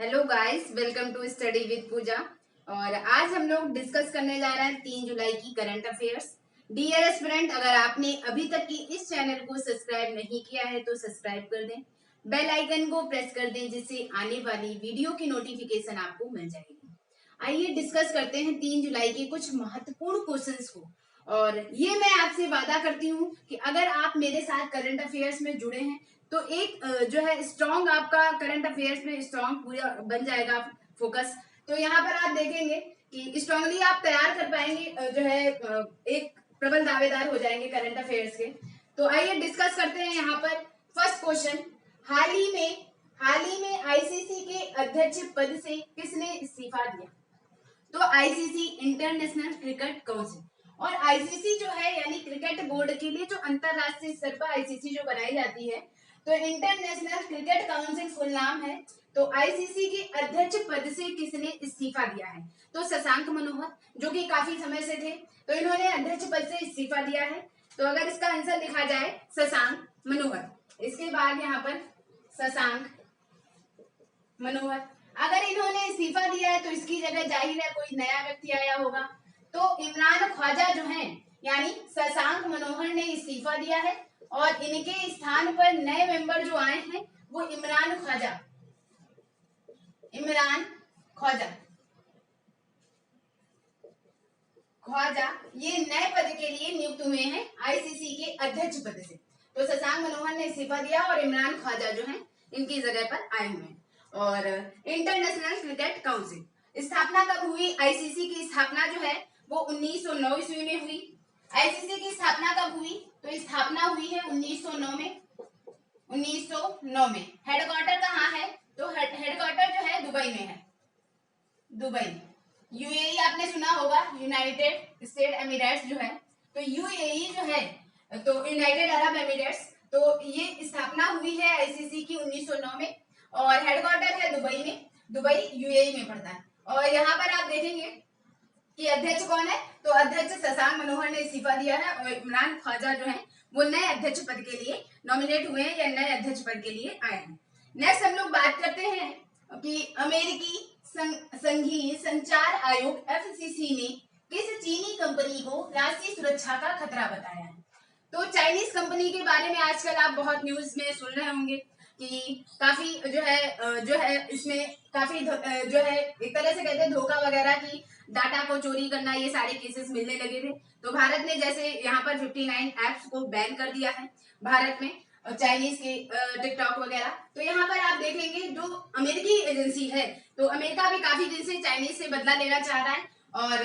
Hello guys, welcome to study with Pooja. और आज हम लोग डिस्कस करने जा रहे हैं 3 जुलाई की करंट अफेयर्स। डियर एस्पिरेंट, अगर आपने अभी तक की इस चैनल को सब्सक्राइब नहीं किया है तो सब्सक्राइब कर दें, बेल आइकन को प्रेस कर दें जिससे आने वाली वीडियो की नोटिफिकेशन आपको मिल जाएगी। आइए डिस्कस करते हैं 3 जुलाई के कुछ महत्वपूर्ण क्वेश्चंस को। और ये मैं आपसे वादा करती हूँ कि अगर आप मेरे साथ करंट अफेयर्स में जुड़े हैं तो एक जो है स्ट्रॉन्ग आपका करंट अफेयर्स में स्ट्रॉन्ग पूरा बन जाएगा फोकस। तो यहाँ पर आप देखेंगे कि स्ट्रांगली आप तैयार कर पाएंगे, जो है एक प्रबल दावेदार हो जाएंगे करंट अफेयर्स के। तो आइए डिस्कस करते हैं यहाँ पर फर्स्ट क्वेश्चन। हाल ही में आईसीसी के अध्यक्ष पद से किसने इस्तीफा दिया? तो आईसीसी इंटरनेशनल क्रिकेट काउंसिल, और आईसीसी जो है यानी क्रिकेट बोर्ड के लिए जो अंतरराष्ट्रीय स्तर पर आईसीसी जो बनाई जाती है, तो इंटरनेशनल क्रिकेट काउंसिल फुल नाम है। तो आईसीसी के अध्यक्ष पद से किसने इस्तीफा दिया है? तो शशांक मनोहर, जो कि काफी समय से थे, तो इन्होंने अध्यक्ष पद से इस्तीफा दिया है। तो अगर इसका आंसर लिखा जाए शशांक मनोहर। इसके बाद यहाँ पर शशांक मनोहर। अगर इन्होंने इस्तीफा दिया है तो इसकी जगह जाहिर है कोई नया व्यक्ति आया होगा। तो इमरान ख्वाजा जो है यानी शशांक मनोहर ने इस्तीफा दिया है और इनके स्थान पर नए मेंबर जो आए हैं वो इमरान ख्वाजा ये नए पद के लिए नियुक्त हुए हैं आईसीसी के अध्यक्ष पद से। तो शशांक मनोहर ने इस्तीफा दिया और इमरान ख्वाजा जो है इनकी जगह पर आए हुए हैं। और इंटरनेशनल क्रिकेट काउंसिल स्थापना कब हुई? आईसीसी की स्थापना जो है वो 1909 ईस्वी में हुई। आईसीसी की स्थापना कब हुई? तो स्थापना हुई है 1909 में। 1909 में हेडक्वार्टर कहाँ है? तो हेडक्वार्टर जो है दुबई में है। दुबई। यूएई आपने सुना होगा, यूनाइटेड स्टेट एमिरेट्स जो है, तो यूएई जो है तो यूनाइटेड अरब एमिरेट्स। तो ये स्थापना हुई है आईसीसी की 1909 में और हेडक्वार्टर है दुबई में। दुबई यूएई में पड़ता है। और यहाँ पर आप देखेंगे कि अध्यक्ष कौन है? तो अध्यक्ष शशांक मनोहर ने इस्तीफा दिया है और इमरान ख्वाजा जो है वो नए अध्यक्ष पद के लिए नॉमिनेट हुए हैं या नए अध्यक्ष पद के लिए आए हैं। नेक्स्ट हम लोग बात करते हैं कि अमेरिकी संघीय संचार आयोग एफसीसी ने किस चीनी कंपनी को राष्ट्रीय सुरक्षा का खतरा बताया है? तो चाइनीज कंपनी के बारे में आजकल आप बहुत न्यूज में सुन रहे होंगे कि काफी जो है इसमें काफी जो है एक तरह से कहते हैं धोखा वगैरह की डाटा को चोरी करना, ये सारे केसेस मिलने लगे थे। तो भारत ने जैसे यहाँ पर 59 एप्स को बैन कर दिया है भारत में, चाइनीज के टिकटॉक वगैरह। तो यहाँ पर आप देखेंगे जो अमेरिकी एजेंसी है, तो अमेरिका भी काफी दिन से चाइनीज से बदला लेना चाह रहा है और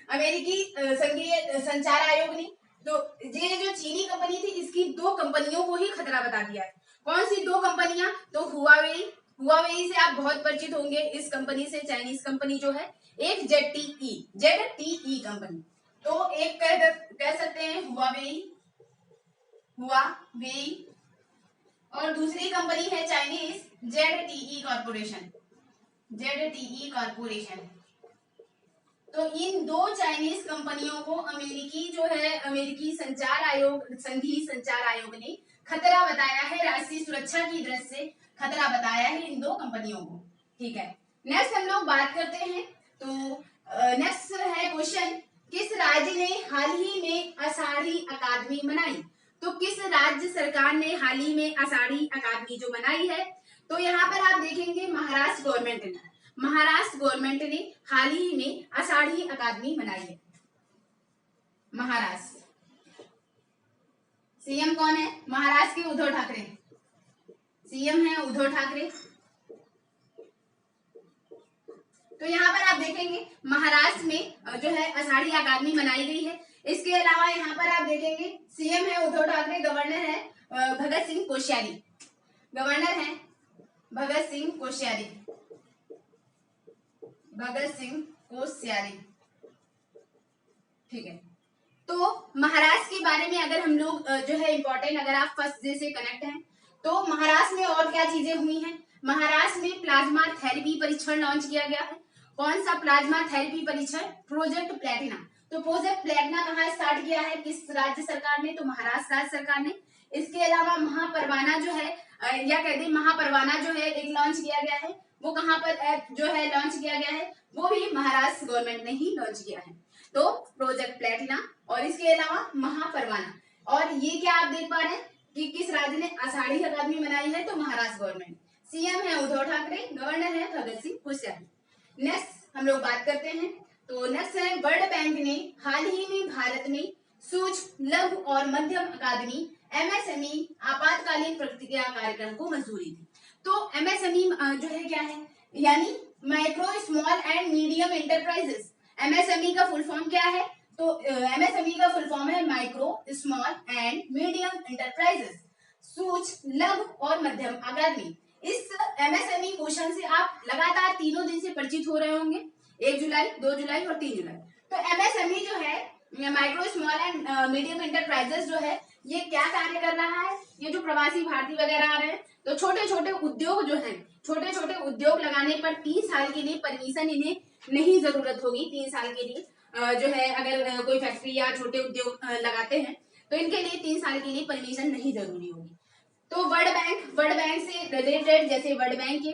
अमेरिकी संघीय संचार आयोग ने तो ये जो चीनी कंपनी थी इसकी 2 कंपनियों को ही खतरा बता दिया है। कौन सी 2 कंपनियां? तो हुआवेई से आप बहुत परिचित होंगे इस कंपनी से, चाइनीज कंपनी जो है। एक जेडटीई कंपनी, तो एक कह सकते हैं हुआवेई और दूसरी कंपनी है चाइनीज जेडटीई कॉर्पोरेशन। तो इन 2 चाइनीज कंपनियों को अमेरिकी संघीय संचार आयोग ने खतरा बताया है, राष्ट्रीय सुरक्षा की दृष्टि से खतरा बताया है इन 2 कंपनियों को। ठीक है, नेक्स्ट हम लोग बात करते हैं। तो नेक्स्ट है क्वेश्चन, किस राज्य ने हाल ही में आषाढ़ी अकादमी मनाई? तो किस राज्य सरकार ने हाल ही में आषाढ़ी अकादमी जो मनाई है? तो यहाँ पर आप देखेंगे महाराष्ट्र गवर्नमेंट ने हाल ही में आषाढ़ी अकादमी मनाई है। महाराष्ट्र सीएम कौन है? महाराष्ट्र के उद्धव ठाकरे सीएम है, उद्धव ठाकरे। तो यहाँ पर आप देखेंगे महाराष्ट्र में जो है आषाढ़ी अकादमी मनाई गई है। इसके अलावा यहाँ पर आप देखेंगे सीएम है उद्धव ठाकरे, गवर्नर है भगत सिंह कोश्यारी। ठीक है, तो महाराष्ट्र के बारे में अगर हम लोग जो है इम्पोर्टेंट, अगर आप फर्स्ट डे से कनेक्ट हैं तो महाराष्ट्र में और क्या चीजें हुई हैं? महाराष्ट्र में प्लाज्मा थेरेपी परीक्षण लॉन्च किया गया है। कौन सा प्लाज्मा थेरेपी परीक्षण? Project Platina. तो प्रोजेक्ट प्लेटिना कहाँ स्टार्ट किया है, किस राज्य सरकार ने? तो महाराष्ट्र राज्य सरकार ने। इसके अलावा महापरवाना जो है या कहते हैं महापरवाना जो है एक लॉन्च किया गया है, वो कहाँ पर ऐप जो है लॉन्च किया गया है, वो भी महाराष्ट्र गवर्नमेंट ने ही लॉन्च किया है। तो प्रोजेक्ट प्लेटिना और इसके अलावा महापरवाना। और ये क्या आप देख पा रहे हैं कि किस राज्य ने आषाढ़ी अकादमी बनाई है, तो महाराष्ट्र गवर्नमेंट। सीएम है उद्धव ठाकरे, गवर्नर है भगत सिंह कोश्यारी। नेक्स्ट हम लोग बात करते हैं, तो नेक्स्ट है वर्ल्ड बैंक ने हाल ही में भारत में सूक्ष्म लघु और मध्यम अकादमी एमएसएमई आपातकालीन प्रतिक्रिया कार्यक्रम को मंजूरी दी। तो एमएसएमई जो है क्या है, यानी micro small and medium enterprises. MSME का फुल फॉर्म क्या है, तो एमएसएमई का फुल फॉर्म है micro small and medium enterprises, सूक्ष्म लघु और मध्यम अकादमी। इस एमएसएमई क्वेश्चन से आप लगातार तीनों दिन से परिचित हो रहे होंगे, 1 जुलाई, 2 जुलाई और 3 जुलाई। तो एमएसएमई जो है micro small and medium enterprises जो है, ये क्या कार्य कर रहा है, ये जो प्रवासी भारतीय वगैरह आ रहे हैं, तो छोटे छोटे उद्योग जो है, छोटे छोटे उद्योग लगाने पर 3 साल के लिए परमिशन इन्हें नहीं जरूरत होगी। 3 साल के लिए जो है अगर कोई फैक्ट्री या छोटे उद्योग लगाते हैं तो इनके लिए 3 साल के लिए परमिशन नहीं जरूरी होगी। तो वर्ल्ड बैंक से रिलेटेड, जैसे वर्ल्ड बैंक के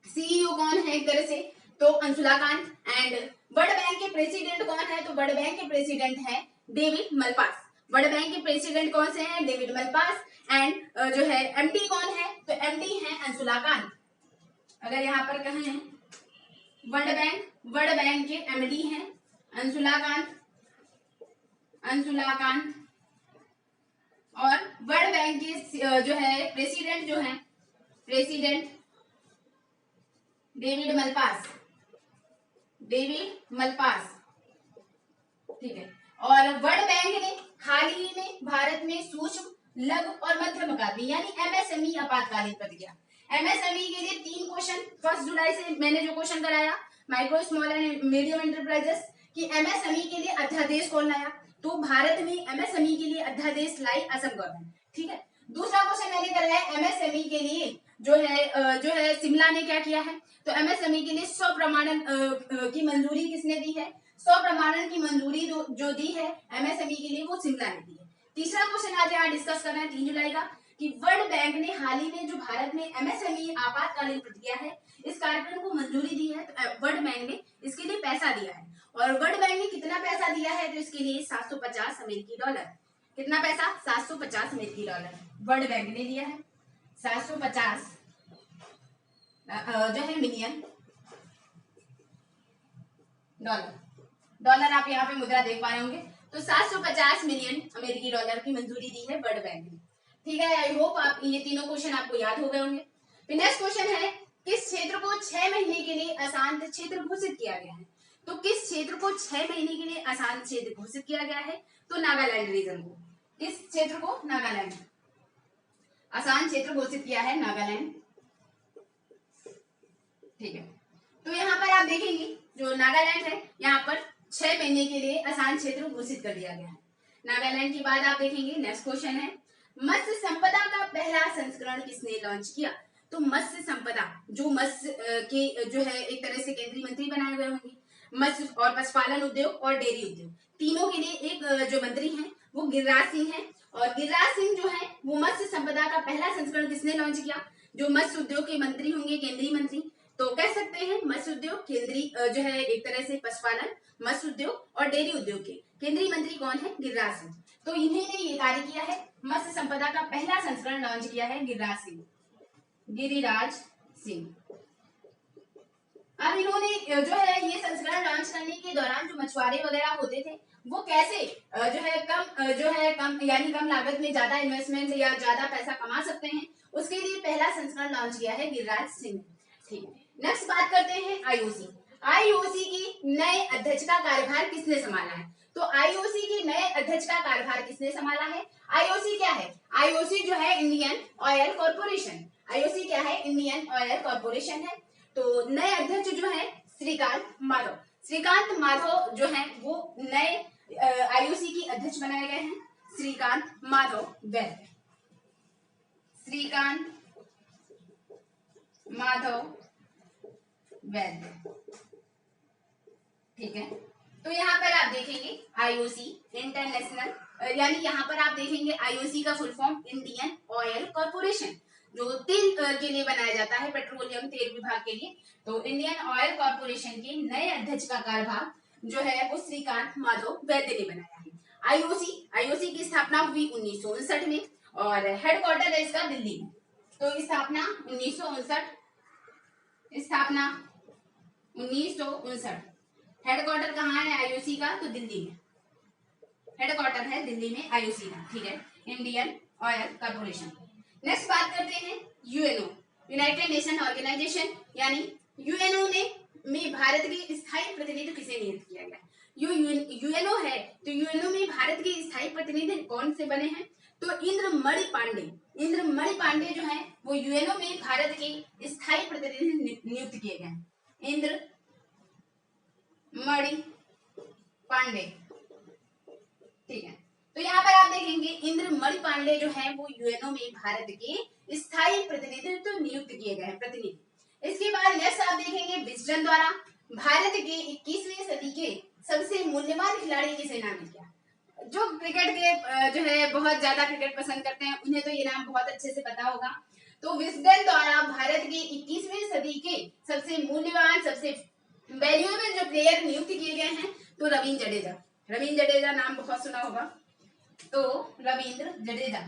सीईओ कौन है एक तरह से, तो Anshula Kant. And world bank के प्रेसिडेंट कौन है, तो वर्ल्ड बैंक के प्रेसिडेंट है डेविड मलपास। वर्ल्ड बैंक के प्रेसिडेंट कौन से हैं, डेविड मलपास। एंड जो है एमडी कौन है, तो एमडी है अंशुला कांत। अगर यहाँ पर कहें वर्ल्ड बैंक के एमडी हैं अंशुला कांत और वर्ल्ड बैंक के जो है प्रेसिडेंट जो है, प्रेसिडेंट डेविड मलपास, ठीक है। और वर्ल्ड बैंक ने हाल ही में भारत में सूक्ष्म लघु और मध्यम अकादमी यानी एमएसएमई आपातकालीन प्रतिक्रिया, एमएसएमई के लिए 3 क्वेश्चन 1 जुलाई से मैंने जो क्वेश्चन कराया micro small and medium enterprises कि एमएसएमई के लिए अध्यादेश कौन लाया, तो भारत में एमएसएमई के लिए अध्यादेश लाई असम गवर्नमेंट, ठीक है। दूसरा क्वेश्चन मैंने कराया एमएसएमई के लिए जो है शिमला ने क्या किया है, तो एमएसएमई के लिए 100 प्रमाणन की मंजूरी किसने दी है, 100 प्रमाणन की मंजूरी जो दी है एमएसएमई के लिए वो शिमला ने दी है। तीसरा क्वेश्चन आज यहाँ डिस्कस करना है 3 जुलाई का कि वर्ल्ड बैंक ने हाल ही में जो भारत में एमएसएमई आपातकालीन प्रतिक्रिया है इस कार्यक्रम को मंजूरी दी है, तो वर्ल्ड बैंक ने इसके लिए पैसा दिया है। और वर्ल्ड बैंक ने कितना पैसा दिया है, तो इसके लिए 750 अमेरिकी डॉलर। कितना पैसा, 750 अमेरिकी डॉलर वर्ल्ड बैंक ने दिया है। 750 जो है मिलियन डॉलर आप यहाँ पे मुद्रा देख पा रहे होंगे, तो 750 मिलियन अमेरिकी डॉलर की मंजूरी दी है वर्ल्ड बैंक ने, ठीक है। आई होप आप ये तीनों क्वेश्चन आपको याद हो गए होंगे। फिर नेक्स्ट क्वेश्चन है किस क्षेत्र को 6 महीने के लिए अशांत क्षेत्र घोषित किया गया है, तो किस क्षेत्र को 6 महीने के लिए अशांत क्षेत्र घोषित किया गया है, तो नागालैंड रीजन को। किस क्षेत्र को, नागालैंड, अशांत क्षेत्र घोषित किया है नागालैंड, ठीक है। तो यहाँ पर आप देखेंगे जो नागालैंड है यहाँ पर 6 महीने के लिए अशांत क्षेत्र घोषित कर दिया गया है नागालैंड। के बाद आप देखेंगे नेक्स्ट क्वेश्चन है मत्स्य संपदा का पहला संस्करण किसने लॉन्च किया, तो मत्स्य संपदा जो मत्स्य के जो है एक तरह से केंद्रीय मंत्री बनाए गए होंगे, मत्स्य और पशुपालन उद्योग और डेयरी उद्योग तीनों के लिए एक जो मंत्री हैं वो गिरिराज सिंह हैं। और गिरिराज सिंह जो है वो मत्स्य संपदा का पहला संस्करण किसने लॉन्च किया, जो मत्स्य उद्योग के मंत्री होंगे केंद्रीय मंत्री, तो कह सकते हैं मत्स्य उद्योग केंद्रीय जो है एक तरह से पशुपालन, मत्स्य उद्योग और डेयरी उद्योग के केंद्रीय मंत्री कौन है, गिरिराज सिंह। तो इन्हीं ने ये कार्य किया है, मत्स्य संपदा का पहला संस्करण लॉन्च किया है गिरिराज सिंह। अब इन्होंने जो है ये संस्करण लॉन्च करने के दौरान जो मछुआरे वगैरह होते थे वो कैसे कम यानी कम लागत में ज्यादा इन्वेस्टमेंट या ज्यादा पैसा कमा सकते हैं, उसके लिए पहला संस्करण लॉन्च किया है गिरिराज सिंह, ठीक है। नेक्स्ट बात करते हैं आईओसी की नए अध्यक्ष का कार्यभार किसने संभाला है, तो आईओसी के नए अध्यक्ष का कार्यभार किसने संभाला है। आईओसी क्या है, आईओसी जो है इंडियन ऑयल कॉर्पोरेशन, आईओसी क्या है, इंडियन ऑयल कॉर्पोरेशन है। तो नए अध्यक्ष जो है श्रीकांत माधव जो है वो नए आईओसी की अध्यक्ष बनाए गए हैं, श्रीकांत माधव वैद्य, ठीक है। तो यहाँ पर आप देखेंगे आईओसी इंटरनेशनल, यानी यहाँ पर आप देखेंगे आईओसी का full form Indian oil corporation, जो तेल के लिए बनाया जाता है, पेट्रोलियम तेल विभाग के लिए। तो इंडियन ऑयल कॉर्पोरेशन के नए अध्यक्ष का कार्यभार जो है वो श्रीकांत माधव वैद्य ने बनाया है। आईओसी की स्थापना हुई 1959 में और हेडक्वार्टर है इसका दिल्ली में। तो स्थापना 1959, हेडक्वार्टर कहाँ है आईओसी का? तो दिल्ली में, हेडक्वार्टर है दिल्ली में आईओसी का, ठीक है, इंडियन ऑयल कॉर्पोरेशन। नेक्स्ट बात करते हैं यूएनओ, यूनाइटेड नेशन ऑर्गेनाइजेशन, यानी यूएनओ में भारत के स्थायी प्रतिनिधि किसे नियुक्त किया गया? यूएनओ है, तो यूएनओ में भारत के स्थायी प्रतिनिधि कौन से बने हैं? तो इंद्रमणि पांडे जो है वो यूएनओ में भारत के स्थायी प्रतिनिधि नियुक्त किए गए। इंद्रमणि पांडे, ठीक है। तो यहाँ पर आप देखेंगे इंद्रमणि पांडे जो है वो यूएनओ में भारत के स्थायी प्रतिनिधि तो नियुक्त किए गए हैं प्रतिनिधि। इसके बाद नेक्स्ट आप देखेंगे विजडन द्वारा भारत के 21वीं सदी के सबसे मूल्यवान खिलाड़ी किसे नामित किया? जो क्रिकेट के जो है बहुत ज्यादा क्रिकेट पसंद करते हैं उन्हें तो ये नाम बहुत अच्छे से पता होगा। तो विजडन द्वारा भारत के 21वीं सदी के सबसे मूल्यवान, सबसे वैल्यूएबल जो प्लेयर नियुक्त किए गए हैं तो रवींद्र जडेजा नाम बहुत सुना होगा। तो रवींद्र जडेजा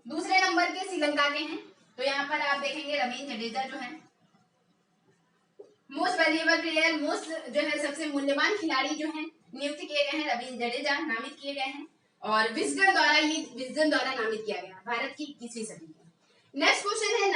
दूसरे नंबर के श्रीलंका के हैं। तो यहाँ पर आप देखेंगे रवींद्र जडेजा जो है मोस्ट वैल्यूएबल प्लेयर, मोस्ट जो है सबसे मूल्यवान खिलाड़ी जो है नियुक्त किए गए हैं, रवींद्र जडेजा नामित किए गए हैं और विजडन द्वारा नामित किया गया भारत की 21वीं सदी में। नेक्स्ट क्वेश्चन है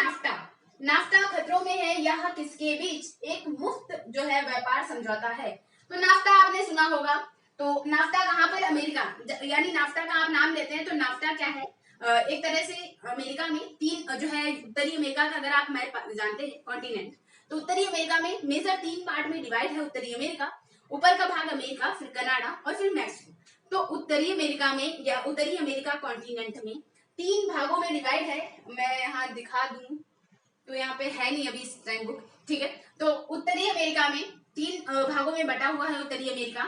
नाफ्टा खतरों में है, यह किसके बीच एक मुफ्त जो है व्यापार समझौता है? तो नाफ्टा आपने सुना होगा। तो नाफ्टा कहाँ पर? अमेरिका, यानी नाफ्टा का आप नाम लेते हैं तो नाफ्टा क्या है? एक तरह से अमेरिका में तीन जो है उत्तरी अमेरिका का अगर आप मैप जानते हैं कॉन्टिनेंट, तो उत्तरी अमेरिका में मेजर 3 पार्ट में डिवाइड है उत्तरी अमेरिका, ऊपर का भाग अमेरिका, फिर कनाडा और फिर मैक्सिको। तो उत्तरी अमेरिका में या उत्तरी अमेरिका कॉन्टिनेंट में 3 भागों में डिवाइड है। मैं यहाँ दिखा दूं तो यहाँ पे है नहीं अभी इस टाइम बुक, ठीक है। तो उत्तरी अमेरिका में 3 भागों में बटा हुआ है उत्तरी अमेरिका,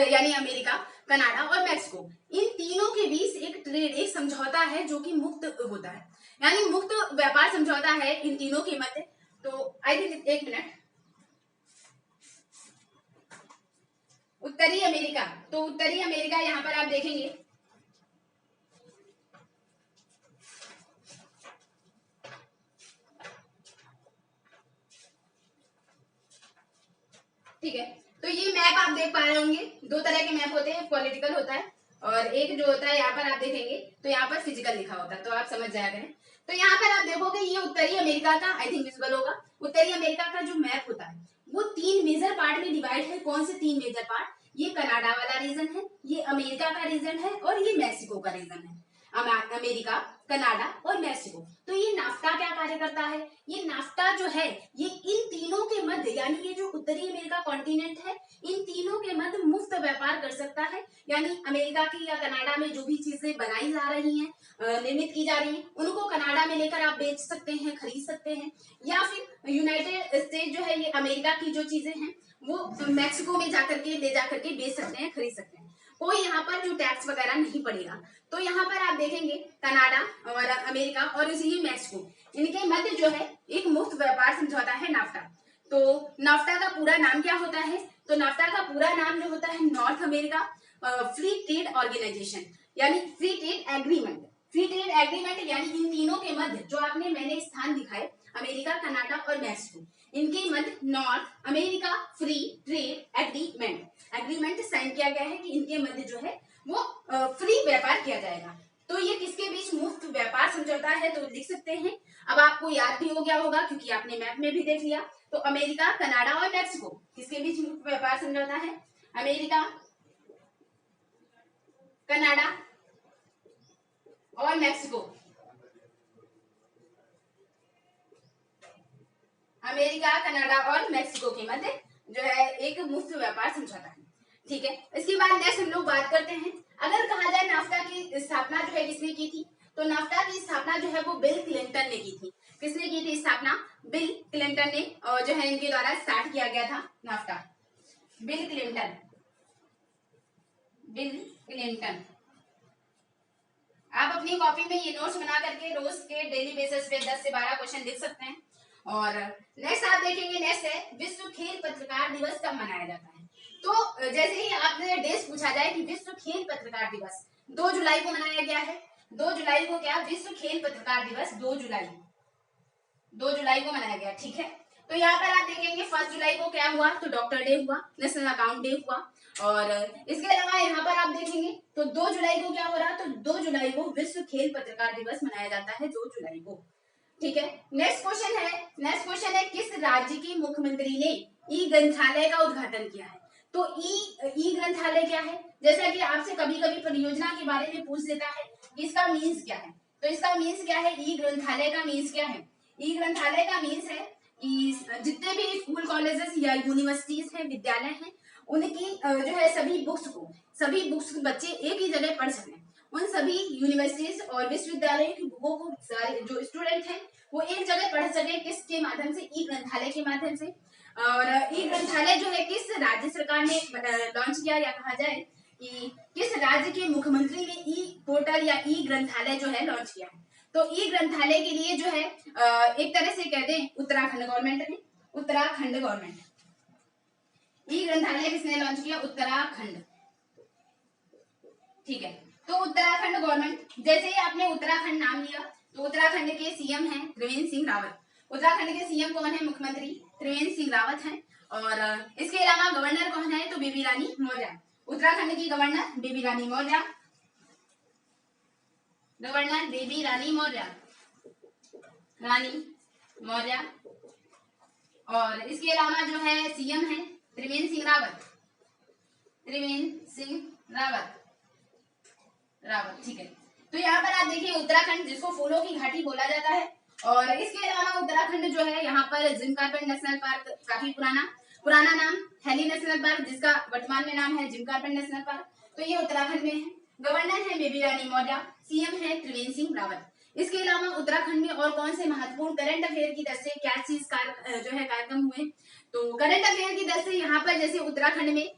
यानी अमेरिका, कनाडा और मैक्सिको। इन तीनों के बीच एक ट्रेड, एक समझौता है जो कि मुक्त होता है, यानी मुक्त व्यापार समझौता है इन तीनों के मध्य। तो आई थिंक 1 मिनट, उत्तरी अमेरिका, तो उत्तरी अमेरिका यहाँ पर आप देखेंगे ठीक है। तो ये मैप आप देख पा रहे होंगे, 2 तरह के मैप होते हैं, पॉलिटिकल होता है और एक जो होता है यहाँ पर आप देखेंगे तो यहाँ पर फिजिकल लिखा होता है, तो आप समझ जाया करें। तो यहाँ पर आप देखोगे ये उत्तरी अमेरिका का, आई थिंक विजिबल होगा, उत्तरी अमेरिका का जो मैप होता है वो 3 मेजर पार्ट में डिवाइड है। कौन से 3 मेजर पार्ट? ये कनाडा वाला रीजन है, ये अमेरिका का रीजन है और ये मैक्सिको का रीजन है। अमेरिका, कनाडा और मैक्सिको। तो ये नाफ्टा क्या कार्य करता है? ये नाफ्टा जो है ये इन तीनों के मध्य, यानी ये जो उत्तरी अमेरिका कॉन्टिनेंट है इन तीनों के मध्य मुफ्त व्यापार कर सकता है, यानी अमेरिका की या कनाडा में जो भी चीजें बनाई जा रही हैं, निर्मित की जा रही हैं, उनको कनाडा में लेकर आप बेच सकते हैं, खरीद सकते हैं, या फिर यूनाइटेड स्टेट जो है ये अमेरिका की जो चीजें हैं वो मैक्सिको में जाकर के ले जाकर के बेच सकते हैं, खरीद सकते हैं। कोई यहाँ पर जो टैक्स वगैरह नहीं पड़ेगा। तो यहाँ पर आप देखेंगे कनाडा और अमेरिका और इसी मैक्सिको, इनके मध्य जो है एक मुक्त व्यापार समझौता है नाफ्टा। तो नाफ्टा का पूरा नाम क्या होता है? तो नाफ्टा का पूरा नाम जो होता है North America free trade organisation, यानी free trade agreement. Free trade agreement यानी इन तीनों के मध्य जो आपने मैंने स्थान दिखाए अमेरिका, कनाडा और मैक्सिको, इनके मध्य North America free trade agreement sign किया गया है कि इनके मध्य जो है वो फ्री व्यापार किया जाएगा। तो ये किसके बीच मुफ्त व्यापार समझौता है? तो लिख सकते हैं। अब आपको याद भी हो गया होगा क्योंकि आपने मैप में भी देख लिया। तो अमेरिका, कनाडा और मैक्सिको किसके बीच मुफ्त व्यापार समझौता है? अमेरिका, कनाडा और मैक्सिको। अमेरिका, कनाडा और मैक्सिको के मध्य जो है एक मुफ्त व्यापार समझौता है, ठीक है। इसके बाद नेक्स्ट हम लोग बात करते हैं, अगर कहा जाए नाफ्टा की स्थापना जो है किसने की थी? तो नाफ्टा की स्थापना जो है वो बिल क्लिंटन ने की थी। किसने की थी स्थापना? बिल क्लिंटन ने, और जो है इनके द्वारा स्टार्ट किया गया था नाफ्टा। बिल क्लिंटन आप अपनी कॉपी में ये नोट्स बना करके रोज के डेली बेसिस पे 10 से 12 क्वेश्चन लिख सकते हैं। और नेक्स्ट आप देखेंगे, नेक्स्ट है विश्व खेल पत्रकार दिवस कब मनाया जाता है। तो जैसे ही आपने डेट पूछा जाए कि विश्व खेल पत्रकार दिवस 2 जुलाई को मनाया गया है। 2 जुलाई को क्या विश्व खेल पत्रकार दिवस 2 जुलाई को मनाया गया, ठीक है। तो यहाँ पर आप देखेंगे 1 जुलाई को क्या हुआ, तो डॉक्टर डे हुआ, नेशनल अकाउंट डे हुआ। और इसके अलावा यहाँ पर आप देखेंगे तो 2 जुलाई को क्या हो रहा, तो 2 जुलाई को विश्व खेल पत्रकार दिवस मनाया जाता है 2 जुलाई को, ठीक है। नेक्स्ट क्वेश्चन है किस राज्य के मुख्यमंत्री ने ई ग्रंथालय का उद्घाटन किया है। तो ई ग्रंथालय क्या है, जैसा कि आपसे कभी कभी परियोजना के बारे में पूछ देता है कि इसका मीन्स क्या है। तो इसका मीन्स क्या है, ई ग्रंथालय का मीन्स क्या है। ई ग्रंथालय का मीन्स है कि जितने भी स्कूल कॉलेजेस या यूनिवर्सिटीज हैं, विद्यालय हैं, उनकी जो है सभी बुक्स बच्चे एक ही जगह पढ़ सकें। उन सभी यूनिवर्सिटीज और विश्वविद्यालयों की बुकों को सारे जो स्टूडेंट हैं वो एक जगह पढ़ सके, किसके माध्यम से, ई ग्रंथालय के माध्यम से। और ई ग्रंथालय जो है किस राज्य सरकार ने लॉन्च किया, या कहा जाए कि किस राज्य के मुख्यमंत्री ने ई पोर्टल या ई ग्रंथालय जो है लॉन्च किया है। तो ई ग्रंथालय के लिए जो है एक तरह से कह दें उत्तराखंड गवर्नमेंट ने, उत्तराखंड गवर्नमेंट। ई ग्रंथालय किसने लॉन्च किया, उत्तराखंड, ठीक है। तो उत्तराखंड गवर्नमेंट, जैसे ही आपने उत्तराखंड नाम लिया तो उत्तराखंड के सीएम हैं त्रिवेंद्र सिंह रावत। उत्तराखंड के सीएम कौन है, मुख्यमंत्री त्रिवेंद्र सिंह रावत हैं। और इसके अलावा गवर्नर कौन है, तो बेबी रानी मौर्य। उत्तराखंड की गवर्नर बेबी रानी मौर्य, गवर्नर बेबी रानी मौर्य, और इसके अलावा जो है सीएम है त्रिवेंद्र सिंह रावत, ठीक है। तो यहाँ पर आप देखिए उत्तराखंड, जिसको फूलों की घाटी बोला जाता है। और इसके अलावा उत्तराखंड जो है यहाँ पर जिम कार्पेट नेशनल पार्क, काफी पुराना नाम हेली नेशनल पार्क, जिसका वर्तमान में नाम है जिम कार्पेट नेशनल पार्क, तो ये उत्तराखंड में है। गवर्नर है बेबी रानी मौर्य, सीएम है त्रिवेंद्र सिंह रावत। इसके अलावा उत्तराखंड में और कौन से महत्वपूर्ण करंट अफेयर की दर से क्या चीज जो है कार्यक्रम हुए, तो करंट अफेयर की दर से यहाँ पर जैसे उत्तराखंड में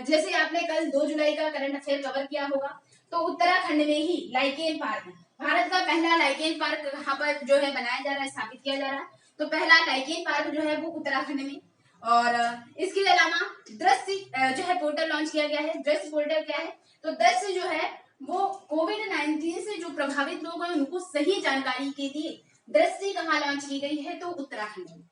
जैसे आपने कल 2 जुलाई का करंट अफेयर कवर किया होगा, तो उत्तराखंड में ही लाइकेन पार्क, भारत का पहला लाइकेन पार्क यहाँ पर जो है बनाया जा रहा है, स्थापित किया जा रहा है। तो पहला लाइकेन पार्क जो है वो उत्तराखंड में। और इसके अलावा दृश्य जो है पोर्टल लॉन्च किया गया है। दृश्य पोर्टल क्या है, तो दृश्य जो है वो कोविड-19 से जो प्रभावित लोग हैं उनको सही जानकारी के लिए दृष्टि कहाँ लॉन्च की गई है, तो उत्तराखंड में,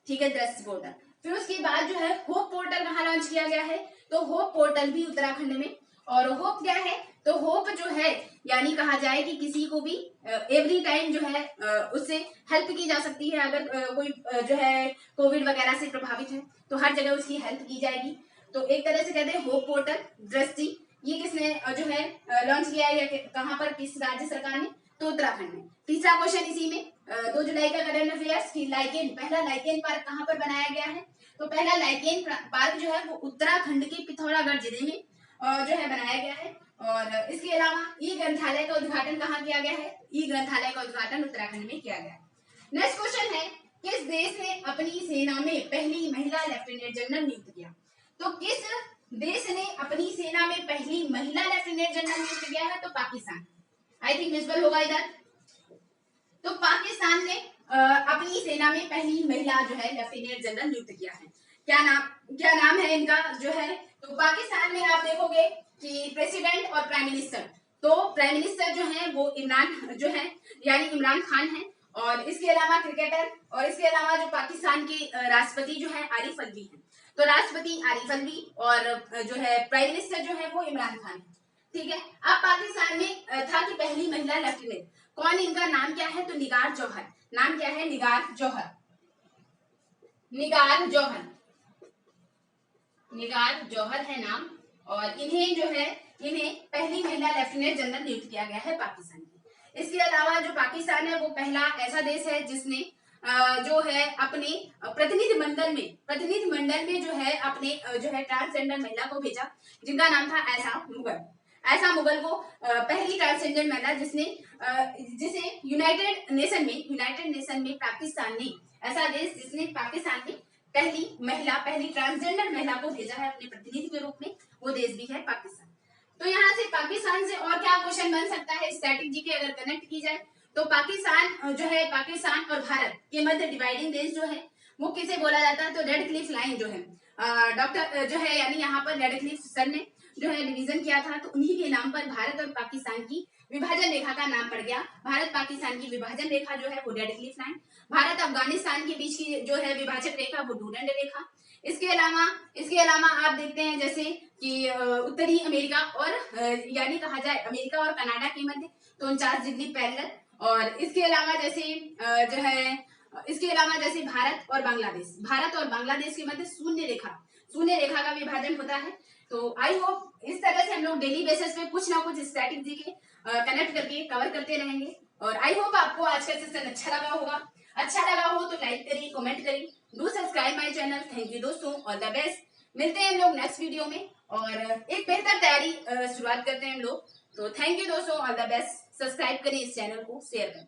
ठीक है, दृष्टि पोर्टल। फिर उसके बाद जो है होप पोर्टल कहाँ लॉन्च किया गया है, तो होप पोर्टल भी उत्तराखंड में। और होप क्या है, तो होप जो है यानी कहा जाए कि किसी को भी एवरी टाइम जो है उससे हेल्प की जा सकती है। अगर कोई जो है कोविड वगैरह से प्रभावित है तो हर जगह उसकी हेल्प की जाएगी। तो एक तरह से कहते हैं होप पोर्टल, दृष्टि, ये किसने जो है लॉन्च किया है, कहाँ पर, किस राज्य सरकार ने, तो उत्तराखंड में। तीसरा क्वेश्चन इसी में 2 जुलाई का करंट अफेयर्स की पहला लाइकेन पार्क कहाँ पर बनाया गया है, तो पहला लाइकेन पार्क जो है वो उत्तराखंड के पिथौरागढ़ जिले में जो है बनाया गया है। और इसके अलावा ई ग्रंथालय का उद्घाटन कहाँ किया गया है, ई ग्रंथालय का उद्घाटन उत्तराखंड में किया गया है। नेक्स्ट क्वेश्चन है किस देश ने अपनी सेना में पहली महिला लेफ्टिनेंट जनरल नियुक्त किया, तो किस देश ने अपनी सेना में पहली महिला लेफ्टिनेंट जनरल नियुक्त किया है, तो पाकिस्तान। आई थिंक विजुअल होगा इधर। तो पाकिस्तान ने अपनी सेना में पहली महिला जो है लेफ्टिनेंट जनरल नियुक्त किया है। क्या नाम है इनका जो है, तो पाकिस्तान में आप देखोगे कि प्रेसिडेंट और प्राइम मिनिस्टर, तो प्राइम मिनिस्टर जो है वो इमरान जो है यानी इमरान खान है। और इसके अलावा क्रिकेटर, और इसके अलावा जो पाकिस्तान के राष्ट्रपति जो है आरिफ अलवी है, तो राष्ट्रपति आरिफ अलवी और जो है प्राइम मिनिस्टर जो है वो इमरान खान है, ठीक है। अब पाकिस्तान में था कि पहली महिला लेफ्टिनेंट कौन, इनका नाम क्या है, तो निगार जौहर। नाम क्या है, निगार जौहर है नाम। और इन्हें पहली महिला लेफ्टिनेंट जनरल नियुक्त किया गया है पाकिस्तान की। इसके अलावा जो पाकिस्तान है वो पहला ऐसा देश है जिसने जो है अपने प्रतिनिधि मंडल में जो है अपने जो है ट्रांसजेंडर महिला को भेजा, जिनका नाम था ऐसा मुगल को पहली ट्रांसजेंडर महिला जिसे यूनाइटेड नेशन में पाकिस्तान ने, ऐसा देश जिसने पाकिस्तान में पहली ट्रांसजेंडर महिला को भेजा है अपने प्रतिनिधि के रूप में, वो देश भी है पाकिस्तान। तो यहाँ से पाकिस्तान से और क्या क्वेश्चन बन सकता है स्टैटिक जीके अगर कनेक्ट की जाए तो पाकिस्तान जो है, पाकिस्तान और भारत के मध्य डिवाइडिंग रेंज जो है वो किसे बोला जाता है, तो रेड क्लिफ लाइन जो है डॉक्टर जो है यानी यहाँ पर रेड क्लिफ सर ने जो है डिवीजन किया था, तो उन्हीं के नाम पर भारत और पाकिस्तान की विभाजन रेखा का नाम पड़ गया। भारत पाकिस्तान की विभाजन रेखा जो है वो red Cliff line, Bharat Afghanistan के बीच की जो है विभाजक रेखा वो डूरंड रेखा। इसके अलावा आप देखते हैं जैसे कि उत्तरी अमेरिका और यानी कहा जाए अमेरिका और कनाडा के मध्य तो 49 डिग्री पैरेलल। और इसके अलावा जैसे जो है इसके अलावा जैसे भारत और बांग्लादेश के मध्य शून्य रेखा का विभाजन होता है। तो आई होप इस तरह से हम लोग डेली बेसिस पे कुछ ना कुछ स्टैटिक जीके कनेक्ट करके कवर करते रहेंगे। और आई होप आपको आज का सेशन अच्छा लगा होगा। अच्छा लगा हो तो लाइक करिए, कमेंट करिए, do subscribe my channel. Thank you दोस्तों, ऑल द बेस्ट। मिलते हैं हम लोग नेक्स्ट वीडियो में और एक बेहतर तैयारी शुरुआत करते हैं हम लोग। तो थैंक यू दोस्तों, ऑल द बेस्ट। सब्सक्राइब करें इस चैनल को, शेयर करें।